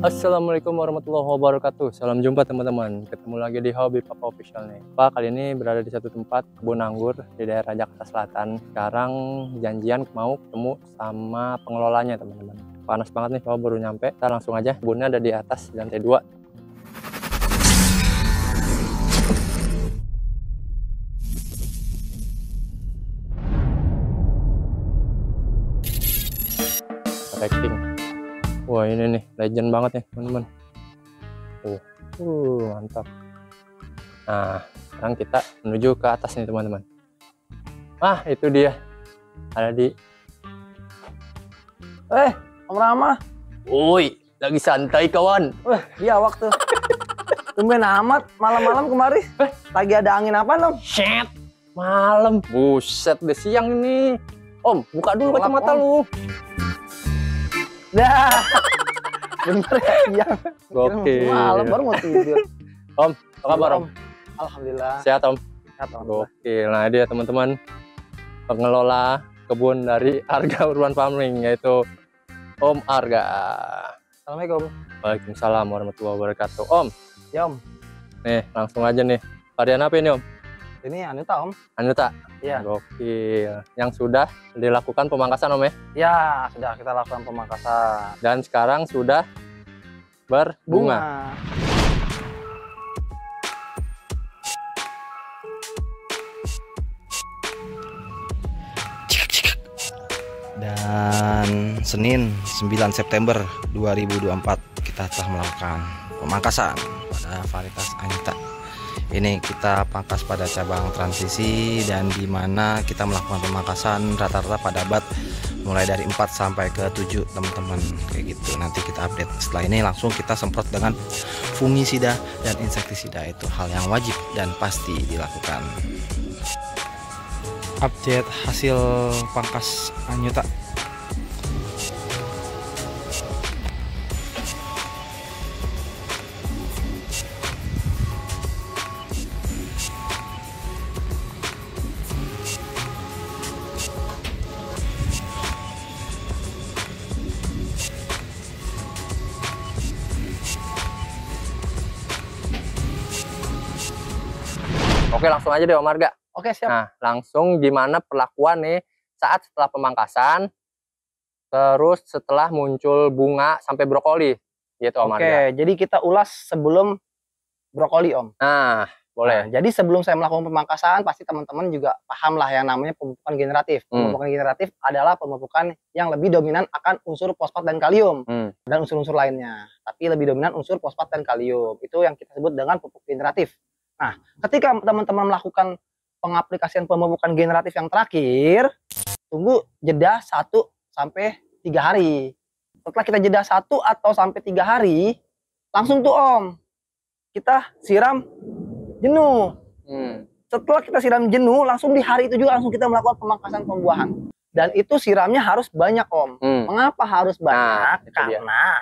Assalamualaikum warahmatullahi wabarakatuh. Salam jumpa teman-teman. Ketemu lagi di Hobi Papa Official nih. Pak kali ini berada di satu tempat kebun anggur di daerah Jakarta Selatan. Sekarang janjian mau ketemu sama pengelolanya teman-teman. Panas banget nih, Pak baru nyampe. Kita langsung aja. Kebunnya ada di atas lantai 2. Trekking. Wah ini nih legend banget nih teman-teman. Mantap. Nah sekarang kita menuju ke atas nih teman-teman. Ah itu dia ada di Om Rama. Woi lagi santai kawan. Iya waktu tumben amat malam-malam kemari. Lagi ada angin apa Om? Shit malam. Buset udah siang ini. Om buka dulu kacamata lu. Dah. Bener ya siang. Oke. Malam baru mau tidur. Om apa kabar Om? Alhamdulillah. Sehat Om? Sehat Om. Oke, nah dia teman-teman pengelola kebun dari Arga Urban Farming yaitu Om Arga. Assalamualaikum. Waalaikumsalam warahmatullahi wabarakatuh. Om, Ya Om. nih langsung aja nih. Varian apa ini Om? Ini Anuta Om. Anuta. Iya. Gokil. Yang sudah dilakukan pemangkasan Om ya? Ya sudah kita lakukan pemangkasan. Dan sekarang sudah berbunga. Dan Senin 9 September 2024 kita telah melakukan pemangkasan pada varietas Anuta. Ini kita pangkas pada cabang transisi dan di mana kita melakukan pemangkasan rata-rata pada bat mulai dari 4 sampai ke 7 teman-teman kayak gitu. Nanti kita update. Setelah ini langsung kita semprot dengan fungisida dan insektisida, itu hal yang wajib dan pasti dilakukan. Update hasil pangkas Anuta. Oke, langsung aja deh Om Arga. Oke siap. Nah, langsung gimana perlakuan nih saat setelah pemangkasan, terus setelah muncul bunga sampai brokoli, gitu Om Arga. Oke, jadi kita ulas sebelum brokoli Om. Nah, boleh. Nah, jadi sebelum saya melakukan pemangkasan, pasti teman-teman juga paham lah yang namanya pemupukan generatif. Pemupukan generatif adalah pemupukan yang lebih dominan akan unsur fosfat dan kalium dan unsur-unsur lainnya. Tapi lebih dominan unsur fosfat dan kalium. Itu yang kita sebut dengan pupuk generatif. Nah, ketika teman-teman melakukan pengaplikasian pemupukan generatif yang terakhir, tunggu jeda 1 sampai 3 hari. Setelah kita jeda 1 atau sampai 3 hari, langsung tuh Om, kita siram jenuh. Setelah kita siram jenuh, langsung di hari itu juga langsung kita melakukan pemangkasan pembuahan. Dan itu siramnya harus banyak Om. Mengapa harus banyak? Karena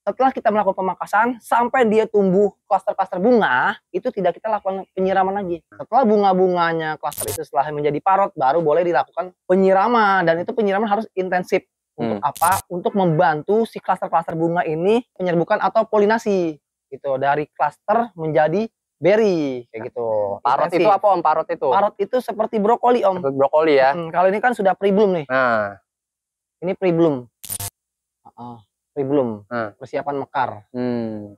setelah kita melakukan pemangkasan sampai dia tumbuh klaster-klaster bunga, itu tidak kita lakukan penyiraman lagi. Setelah bunga-bunganya klaster itu setelah menjadi parot, baru boleh dilakukan penyiraman. Dan itu penyiraman harus intensif. Untuk apa? Untuk membantu si klaster-klaster bunga ini penyerbukan atau polinasi. Gitu, dari klaster menjadi berry kayak gitu. Parot intensif. Itu apa Om? Parot itu? Parot itu seperti brokoli Om. Seperti brokoli ya. Kalau ini kan sudah pre-bloom nih. Nah, ini pre-bloom. Pre-bloom, persiapan mekar.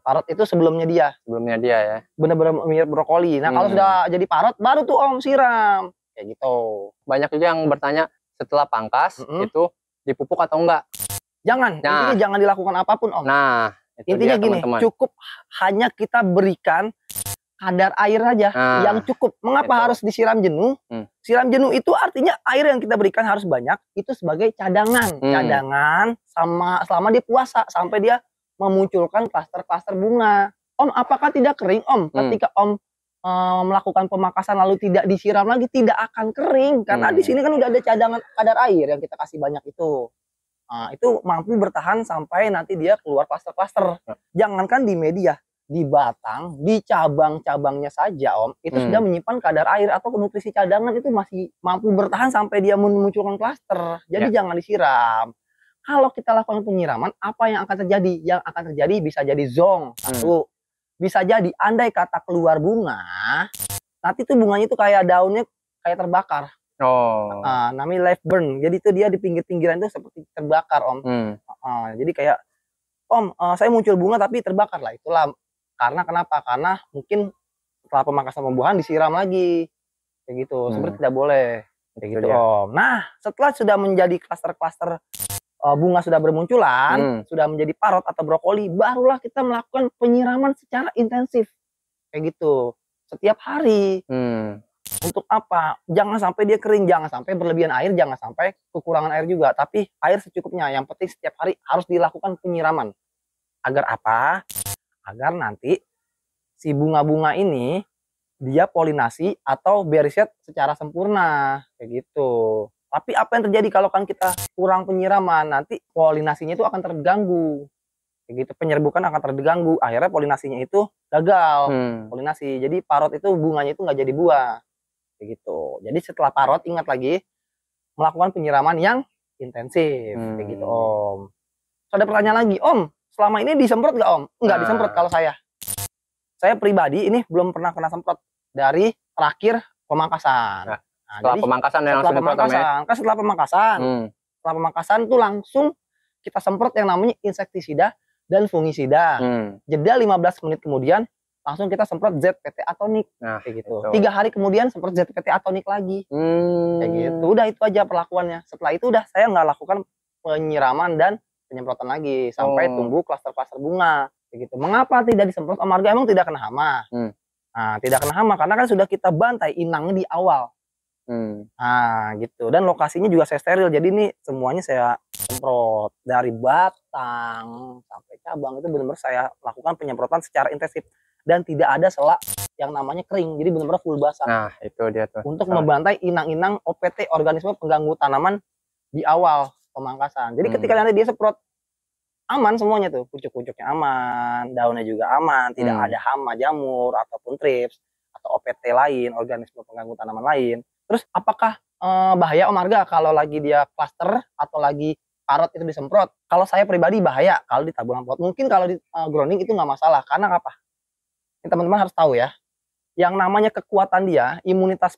Parot itu sebelumnya dia. Sebelumnya dia ya. Bener-bener mirip brokoli. Nah kalau sudah jadi parot, baru tuh Om siram. Kayak gitu. Banyak juga yang bertanya setelah pangkas itu dipupuk atau enggak? Jangan, intinya jangan dilakukan apapun Om. Nah, intinya gini, cukup hanya kita berikan kadar air aja yang cukup. Mengapa harus disiram jenuh? Siram jenuh itu artinya air yang kita berikan harus banyak. Itu sebagai cadangan. Cadangan selama dia puasa sampai dia memunculkan klaster-klaster bunga. Om, apakah tidak kering Om? Ketika Om melakukan pemangkasan lalu tidak disiram lagi, tidak akan kering. Karena di sini kan udah ada cadangan kadar air yang kita kasih banyak itu. Nah, itu mampu bertahan sampai nanti dia keluar klaster-klaster. Jangankan di media, di batang, di cabang-cabangnya saja Om, itu sudah menyimpan kadar air atau nutrisi cadangan itu masih mampu bertahan sampai dia memunculkan klaster. Jadi jangan disiram. Kalau kita lakukan penyiraman, apa yang akan terjadi? Yang akan terjadi bisa jadi zong, satu. Bisa jadi andai kata keluar bunga, nanti tuh bunganya itu kayak daunnya kayak terbakar. Namanya live burn. Jadi itu dia di pinggir-pinggiran itu seperti terbakar, Om. Jadi kayak, Om, saya muncul bunga tapi terbakar lah. Itulah karena kenapa? Karena mungkin setelah pemangkasan pembuahan disiram lagi, kayak gitu. Sebenarnya tidak boleh, kayak gitu, Om. Nah, setelah sudah menjadi klaster-klaster bunga sudah bermunculan, sudah menjadi parot atau brokoli, barulah kita melakukan penyiraman secara intensif, kayak gitu, setiap hari. Untuk apa? Jangan sampai dia kering, jangan sampai berlebihan air, jangan sampai kekurangan air juga, tapi air secukupnya. Yang penting setiap hari harus dilakukan penyiraman. Agar apa? Agar nanti si bunga-bunga ini dia polinasi atau beriset secara sempurna, kayak gitu. Tapi apa yang terjadi kalau kan kita kurang penyiraman, nanti polinasinya itu akan terganggu, kayak gitu. Penyerbukan akan terganggu, akhirnya polinasinya itu gagal, polinasi. Jadi parot itu bunganya itu nggak jadi buah, kayak gitu. Jadi setelah parot, ingat lagi melakukan penyiraman yang intensif, kayak gitu, Om. So, ada pertanyaan lagi, Om, selama ini disemprot nggak, Om? Nggak disemprot kalau saya. Saya pribadi ini belum pernah kena semprot dari terakhir pemangkasan. Setelah pemangkasan yang langsung dipotong ya? Kan setelah pemangkasan. Setelah pemangkasan tuh langsung kita semprot yang namanya insektisida dan fungisida. Jeda 15 menit kemudian langsung kita semprot ZPT atonik, kayak gitu. 3 hari kemudian semprot ZPT atonik lagi, kayak gitu. Udah itu aja perlakuannya. Setelah itu udah saya nggak lakukan penyiraman dan penyemprotan lagi sampai tumbuh klaster-klaster bunga, kayak gitu. Mengapa tidak disemprot, Om Arga? Emang tidak kena hama? Nah, tidak kena hama karena kan sudah kita bantai inangnya di awal. Nah, gitu. Dan lokasinya juga saya steril. Jadi ini semuanya saya semprot dari batang sampai cabang, itu benar-benar saya lakukan penyemprotan secara intensif dan tidak ada sela yang namanya kering. Jadi benar-benar full basah. Nah, itu dia tuh. Untuk membantai inang-inang OPT, organisme pengganggu tanaman, di awal pemangkasan. Jadi ketika nanti dia semprot, aman semuanya tuh, pucuk-pucuknya aman, daunnya juga aman, tidak ada hama, jamur ataupun trips atau OPT lain, organisme pengganggu tanaman lain. Terus apakah bahaya, Om Arga, kalau lagi dia klaster atau lagi parot itu disemprot? Kalau saya pribadi bahaya kalau di tabungan pot. Mungkin kalau di grounding itu nggak masalah. Karena apa? Ini teman-teman harus tahu ya. Yang namanya kekuatan dia, imunitas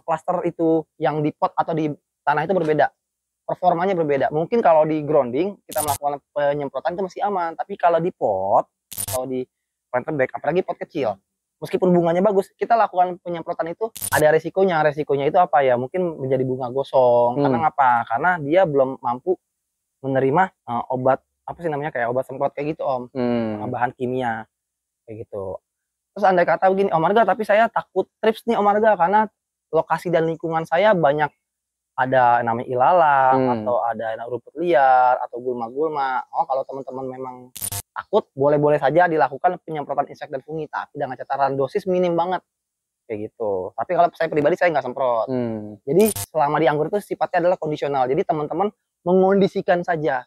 klaster itu yang di pot atau di tanah itu berbeda. Performanya berbeda. Mungkin kalau di grounding kita melakukan penyemprotan itu masih aman. Tapi kalau di pot atau di planter bag, apalagi pot kecil, meskipun bunganya bagus, kita lakukan penyemprotan itu ada resikonya. Resikonya itu apa ya? Mungkin menjadi bunga gosong. Karena ngapa? Karena dia belum mampu menerima obat, apa sih namanya, kayak obat semprot kayak gitu, Om. Bahan kimia kayak gitu. Terus andai kata begini, Om Arga, tapi saya takut trips nih, Om Arga, karena lokasi dan lingkungan saya banyak ada namanya ilalang atau ada rumput liar atau gulma-gulma. Kalau teman-teman memang takut, boleh-boleh saja dilakukan penyemprotan insek dan fungi, tapi dengan catatan dosis minim banget, kayak gitu. Tapi kalau saya pribadi saya nggak semprot. Jadi selama di anggur itu sifatnya adalah kondisional. Jadi teman-teman mengondisikan saja.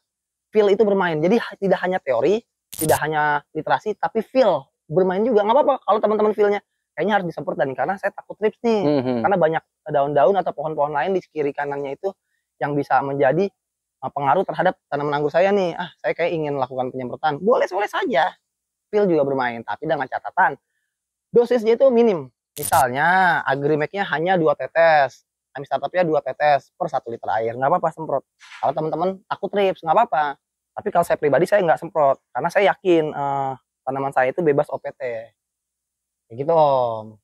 Feel itu bermain. Jadi tidak hanya teori, tidak hanya literasi, tapi feel bermain juga. Nggak apa-apa kalau teman-teman feelnya kayaknya harus disemprot, dan karena saya takut trips nih, karena banyak daun-daun atau pohon-pohon lain di kiri kanannya itu yang bisa menjadi pengaruh terhadap tanaman anggur saya nih. Saya kayak ingin melakukan penyemprotan, boleh-boleh saja. Feel juga bermain, tapi dengan catatan dosisnya itu minim. Misalnya agrimake-nya hanya 2 tetes, kami startupnya 2 tetes per 1 liter air, nggak apa-apa semprot. Kalau teman-teman takut trips, nggak apa-apa. Tapi kalau saya pribadi saya nggak semprot, karena saya yakin tanaman saya itu bebas OPT. Kayak gitu, Om.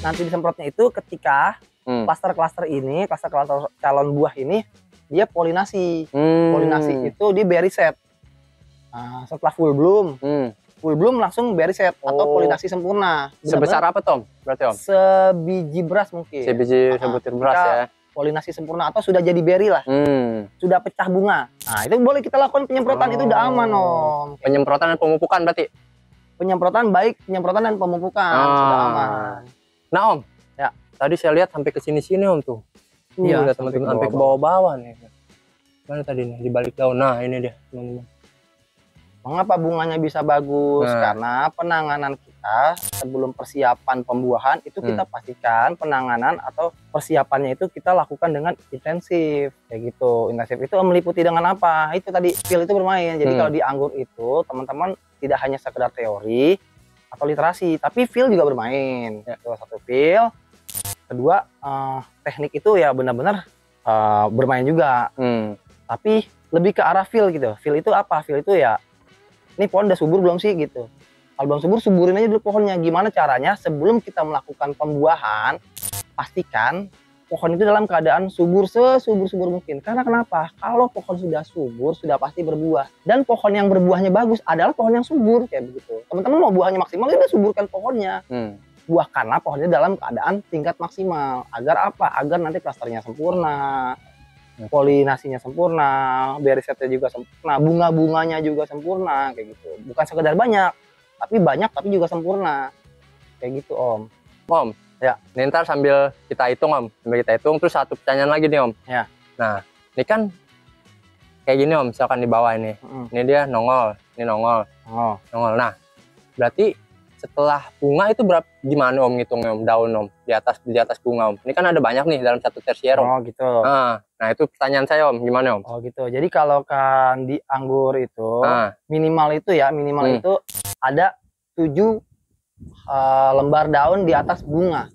Nanti disemprotnya itu ketika klaster-klaster ini, klaster-klaster calon buah ini, dia polinasi. Polinasi itu di berry set. Setelah full bloom langsung berry set atau polinasi sempurna. Sebesar apa, Tom? Berarti, Om? Sebiji beras mungkin. Sebutir beras ya. Polinasi sempurna atau sudah jadi berry lah. Sudah pecah bunga. Nah, itu boleh kita lakukan penyemprotan, itu udah aman, Om. Penyemprotan dan pemupukan berarti? Penyemprotan baik, penyemprotan dan pemupukan sudah aman. Nah, Om, ya tadi saya lihat sampai ke sini-sini, Om, tuh. Iya, teman-teman, sampai ke bawah-bawah nih. Mana tadi nih, di balik daun. Nah, ini dia, teman-teman. Mengapa bunganya bisa bagus? Nah. Karena penanganan kita sebelum persiapan pembuahan itu kita pastikan penanganan atau persiapannya itu kita lakukan dengan intensif kayak gitu. Intensif itu meliputi dengan apa? Itu tadi feel itu bermain. Jadi kalau di anggur itu teman-teman tidak hanya sekedar teori atau literasi, tapi feel juga bermain. Ya. Satu feel, kedua teknik itu ya benar-benar bermain juga. Tapi lebih ke arah feel gitu. Feel itu apa? Feel itu ya ini pohon udah subur belum sih gitu. Kalau belum subur, suburin aja dulu pohonnya. Gimana caranya sebelum kita melakukan pembuahan, pastikan pohon itu dalam keadaan subur sesubur-subur mungkin. Karena kenapa? Kalau pohon sudah subur, sudah pasti berbuah. Dan pohon yang berbuahnya bagus adalah pohon yang subur kayak begitu. Teman-teman mau buahnya maksimal, ya udah suburkan pohonnya. Buahkanlah pohonnya dalam keadaan tingkat maksimal. Agar apa? Agar nanti klasternya sempurna, polinasinya sempurna, berisetnya juga sempurna, bunga-bunganya juga sempurna kayak gitu. Bukan sekedar banyak, tapi juga sempurna kayak gitu Om. Om, ya, ini ntar sambil kita hitung terus satu pertanyaan lagi nih Om. Ya. Nah, ini kan kayak gini Om, misalkan di bawah ini, ini dia nongol, ini nongol. Nah, berarti setelah bunga itu gimana Om ngitungnya Om, daun Om, di atas bunga Om? Ini kan ada banyak nih dalam satu tersier Om. Oh gitu. Nah itu pertanyaan saya Om, gimana Om? Oh gitu. Jadi kalau kan di anggur itu minimal itu ya, itu ada 7 lembar daun di atas bunga.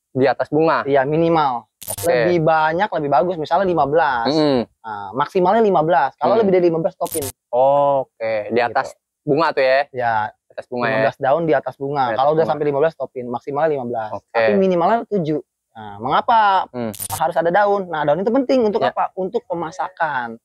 Di atas bunga? Iya minimal. Lebih banyak lebih bagus, misalnya 15. Nah, maksimalnya 15. Kalau lebih dari 15 stopin. Oke, di atas gitu. Bunga tuh ya? Ya. Atas bunga 15 daun di atas bunga. Kalau udah sampai 15 stopin, maksimalnya 15. Tapi minimalnya 7. Nah, mengapa harus ada daun? Nah, daun itu penting untuk apa? Untuk pemasakan.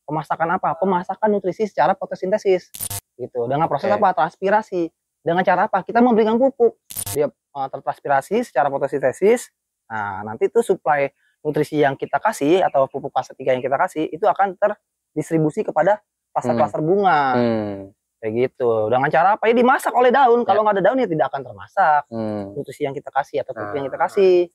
Pemasakan apa? Pemasakan nutrisi secara fotosintesis. Gitu. Dengan proses apa? Transpirasi. Dengan cara apa? Kita memberikan pupuk. Dia tertranspirasi secara fotosintesis. Nah, nanti itu suplai nutrisi yang kita kasih atau pupuk fase 3 yang kita kasih itu akan terdistribusi kepada klaster-klaster bunga. Kayak gitu. Dengan cara apa? Ya dimasak oleh daun. Kalau nggak ada daun ya tidak akan termasak. Nutrisi yang kita kasih atau pupuk yang kita kasih.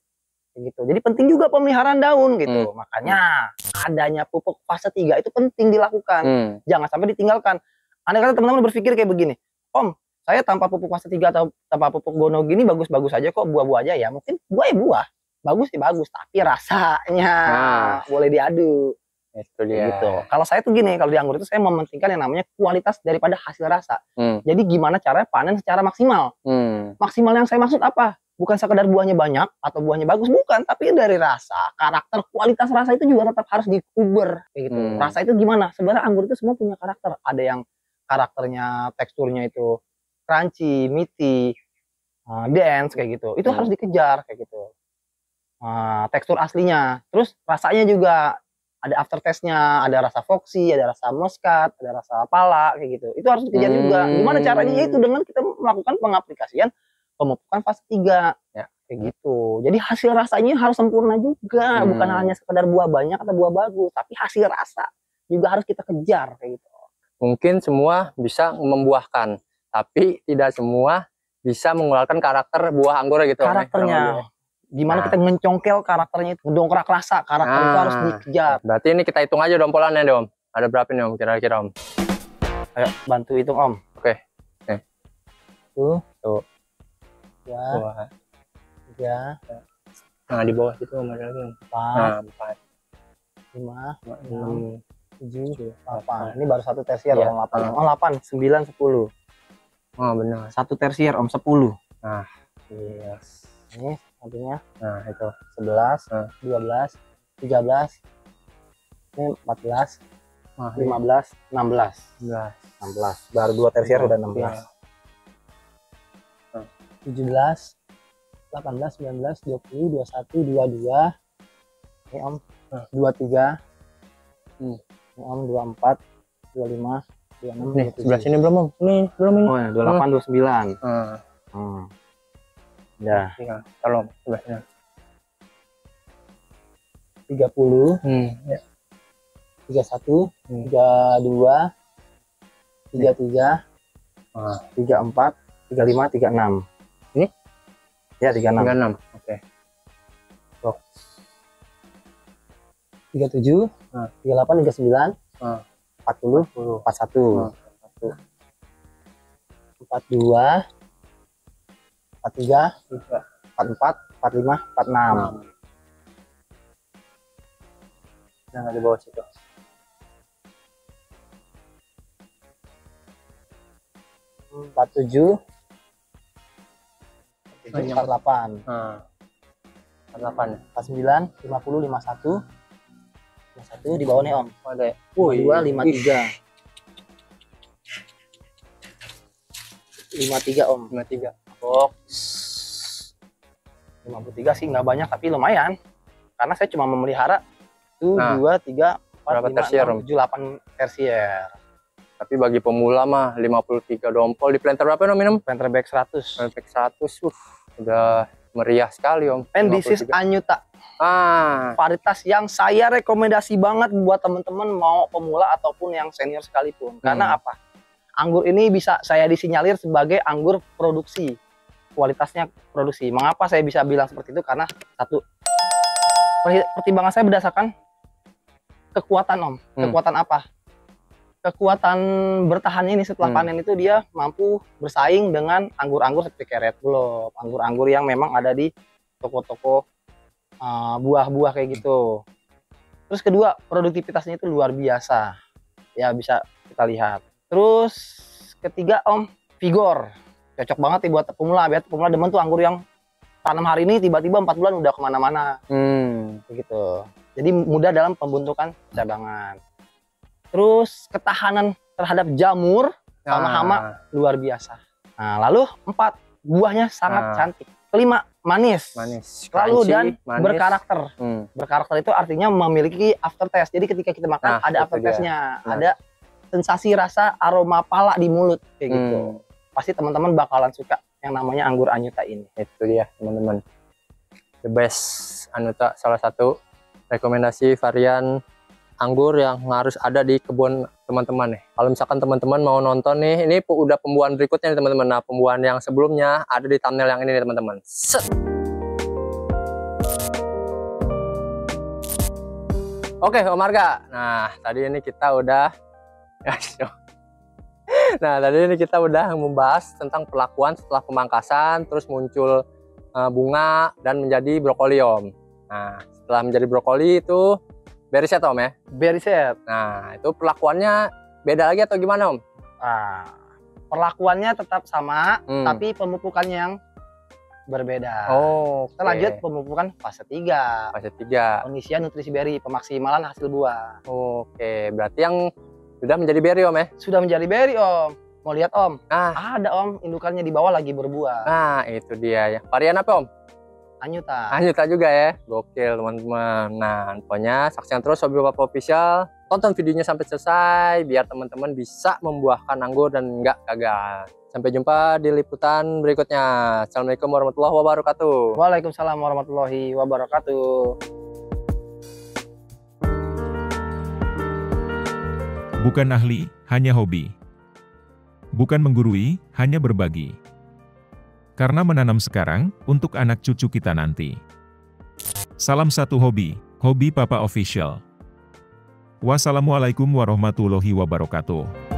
Kayak gitu. Jadi penting juga pemeliharaan daun gitu. Makanya adanya pupuk fase 3 itu penting dilakukan. Jangan sampai ditinggalkan. Andai kata teman-teman berpikir kayak begini, Om, saya tanpa pupuk fase 3 atau tanpa pupuk gono gini bagus-bagus aja kok, buah-buah aja ya. Mungkin buah ya buah. Bagus sih bagus, tapi rasanya boleh diadu. Itu dia. Gitu. Kalau saya tuh gini, kalau di anggur itu saya mementingkan yang namanya kualitas daripada hasil rasa. Jadi gimana caranya panen secara maksimal. Maksimal yang saya maksud apa? Bukan sekedar buahnya banyak atau buahnya bagus, bukan, tapi dari rasa, karakter, kualitas rasa itu juga tetap harus dikuber kayak gitu. Rasa itu gimana? Sebenarnya anggur itu semua punya karakter. Ada yang karakternya, teksturnya itu crunchy, meaty, dense kayak gitu. Itu harus dikejar kayak gitu. Tekstur aslinya. Terus rasanya juga ada aftertaste-nya, ada rasa foxy, ada rasa muskat, ada rasa pala kayak gitu. Itu harus dikejar juga. Gimana caranya? Itu dengan kita melakukan pengaplikasian pemupukan fase 3 ya, kayak gitu. Jadi hasil rasanya harus sempurna juga, bukan hanya sekedar buah banyak atau buah bagus, tapi hasil rasa juga harus kita kejar kayak gitu. Mungkin semua bisa membuahkan, tapi tidak semua bisa mengeluarkan karakter buah anggur gitu. Karakternya. Gimana kita mencongkel karakternya itu, mendongkrak rasa, karakter itu harus dikejar. Berarti ini kita hitung aja dompolannya Om. Ada berapa nih Om kira-kira Om? Ayo bantu hitung Om. Oke. Tuh. 2, 3. Nah di bawah itu Om ada lagi Om. 4, 5, 6, 7, 8. Ini baru satu tersier Om. 8. Oh 8, 9, 10. Oh benar. Satu tersier Om 10. Nah, iya. Ini satunya. Nah itu 11, 12, 13. Ini 14, 15, 16. Baru 2 tersier udah 16. 17, 18, 19, 20, 21, 22. Ini Om 23. Ini Om 24, 25, 26, nih, 27. Sebelah sini belum Om. Nih, belum ini. Oh ya, 28, 29. Udah. Tolong sebelahnya. 30. Ya. 31, 32, 33, 34, 35, 36. Ini? Ya, 36. 36. Oke. 37, 38, 39, 40, 41. 42, 43, 44, 45, 46. Jangan di bawah situ. 47, 48, 48 ya. 49, 50, 51. 51 di bawah nih Om. Ada ya? 52, 53. 53 Om. 53. Box 53 sih nggak banyak tapi lumayan. Karena saya cuma memelihara 1, 2, 3, 4, berapa 5, tersier, 6, 7, 8 tersier. Tapi bagi pemula mah 53 dompol di planter berapa minum? Planter back 100. Planter 100. Udah meriah sekali Om. And this is 53. Anyuta. Varietas yang saya rekomendasi banget buat teman-teman mau pemula ataupun yang senior sekalipun. Karena apa? Anggur ini bisa saya disinyalir sebagai anggur produksi. Kualitasnya produksi. Mengapa saya bisa bilang seperti itu? Karena satu, pertimbangan saya berdasarkan kekuatan Om. Kekuatan apa? Kekuatan bertahannya ini setelah panen itu dia mampu bersaing dengan anggur-anggur seperti kayak Red Globe, anggur-anggur yang memang ada di toko-toko buah-buah kayak gitu. Terus kedua, produktivitasnya itu luar biasa. Ya bisa kita lihat. Terus ketiga Om, vigor. Cocok banget nih buat pemula. Biar pemula demen tuh anggur yang tanam hari ini tiba-tiba 4 bulan udah kemana-mana. Begitu. Jadi mudah dalam pembentukan cabangan. Terus ketahanan terhadap jamur sama hama luar biasa. Nah, lalu 4, buahnya sangat cantik. Kelima, manis. Lalu dan manis. Berkarakter. Berkarakter itu artinya memiliki aftertaste. Jadi ketika kita makan ada aftertaste-nya, ada sensasi rasa aroma pala di mulut kayak gitu. Pasti teman-teman bakalan suka yang namanya anggur Anyuta ini. Itu dia teman-teman. The best Anyuta, salah satu rekomendasi varian anggur yang harus ada di kebun teman-teman nih. Kalau misalkan teman-teman mau nonton nih, ini udah pembuahan berikutnya nih teman-teman. Nah, pembuahan yang sebelumnya ada di thumbnail yang ini nih teman-teman. Oke, Om Arga. Nah, tadi ini kita udah membahas tentang perlakuan setelah pemangkasan, terus muncul bunga dan menjadi brokoli Om. Nah, setelah menjadi brokoli itu berry set Om ya? Berry set. Nah, itu perlakuannya beda lagi atau gimana Om? Perlakuannya tetap sama, tapi pemupukannya yang berbeda. Kita lanjut pemupukan fase 3. Fase 3. Pengisian nutrisi berry, pemaksimalan hasil buah. Oke, berarti yang sudah menjadi berry Om ya? Sudah menjadi berry Om. Mau lihat Om? Ada Om, indukannya di bawah lagi berbuah. Nah, itu dia ya. Varian apa Om? Anyuta. Anyuta juga ya. Gokil teman-teman. Nah, pokoknya saksikan terus Hobi Bapak Official. Tonton videonya sampai selesai biar teman-teman bisa membuahkan anggur dan nggak gagal. Sampai jumpa di liputan berikutnya. Assalamualaikum warahmatullahi wabarakatuh. Waalaikumsalam warahmatullahi wabarakatuh. Bukan ahli, hanya hobi. Bukan menggurui, hanya berbagi. Karena menanam sekarang, untuk anak cucu kita nanti. Salam satu hobi, Hobi Papa Official. Wassalamualaikum warahmatullahi wabarakatuh.